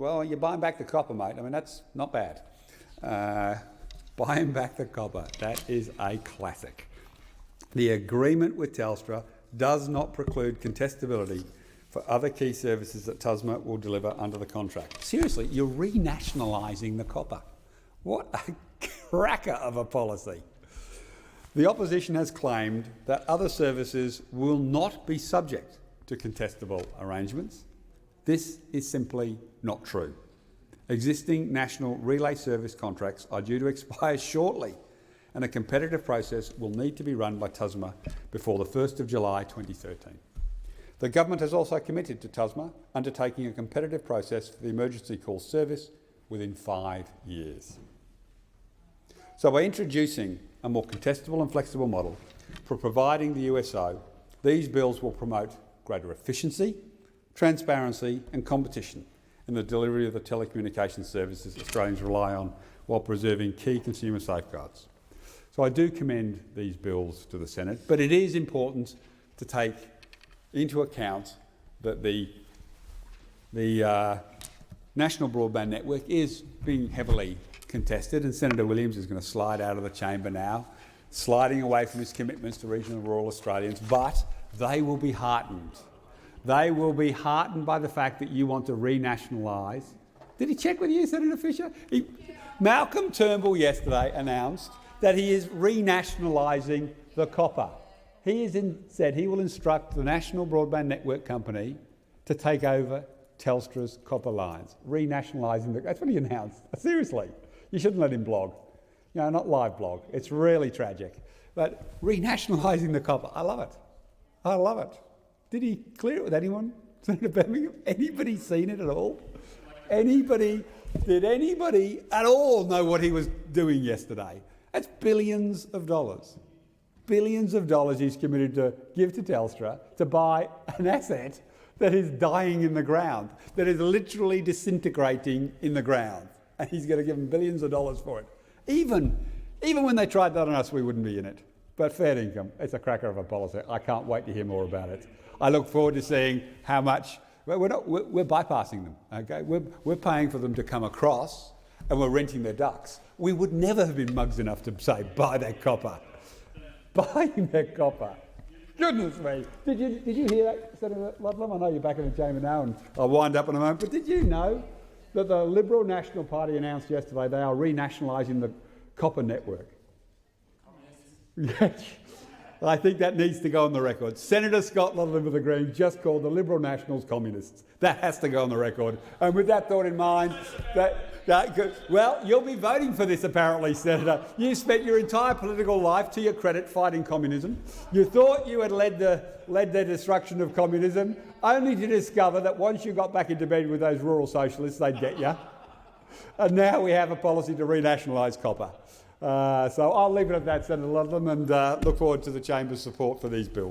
Well, you're buying back the copper, mate. I mean, that's not bad. Buying back the copper, that is a classic. The agreement with Telstra does not preclude contestability for other key services that Telstra will deliver under the contract. Seriously, you're renationalising the copper. What a cracker of a policy. The opposition has claimed that other services will not be subject to contestable arrangements. This is simply not true. Existing national relay service contracts are due to expire shortly, and a competitive process will need to be run by Telstra before the 1st of July 2013. The government has also committed to Telstra undertaking a competitive process for the emergency call service within 5 years. So by introducing a more contestable and flexible model for providing the USO, these bills will promote greater efficiency, transparency and competition in the delivery of the telecommunications services Australians rely on while preserving key consumer safeguards. So I do commend these bills to the Senate, but it is important to take into account that the National Broadband Network is being heavily contested, and Senator Williams is going to slide out of the chamber now, sliding away from his commitments to regional and rural Australians, but they will be heartened. They will be heartened by the fact that you want to renationalise. Did he check with you, Senator Fisher? Malcolm Turnbull yesterday announced that he is renationalising the copper. He has said he will instruct the National Broadband Network Company to take over Telstra's copper lines. Renationalising the... That's what he announced. Seriously. You shouldn't let him blog. You know, not live blog. It's really tragic. But renationalising the copper, I love it. I love it. Did he clear it with anyone? Senator Birmingham? Anybody seen it at all? Anybody? Did anybody at all know what he was doing yesterday? That's billions of dollars. Billions of dollars he's committed to give to Telstra to buy an asset that is dying in the ground, that is literally disintegrating in the ground. And he's going to give them billions of dollars for it. Even when they tried that on us, we wouldn't be in it. But fair income, it's a cracker of a policy. I can't wait to hear more about it. I look forward to seeing how much... We're bypassing them, okay? We're paying for them to come across and we're renting their ducts. We would never have been mugs enough to say, buy that copper. Buying that copper. Goodness me. Did you hear that, Senator Ludlam? I know you're back in the chamber now and I'll wind up in a moment, but did you know that the Liberal National Party announced yesterday they are renationalising the copper network? Yes. I think that needs to go on the record. Senator Scott Ludlam of the Greens just called the Liberal Nationals communists. That has to go on the record. And with that thought in mind, well, you'll be voting for this apparently, Senator. You spent your entire political life, to your credit, fighting communism. You thought you had led the destruction of communism, only to discover that once you got back into bed with those rural socialists, they'd get you. And now we have a policy to renationalise copper. So I'll leave it at that, Senator Ludlam, and look forward to the Chamber's support for these bills.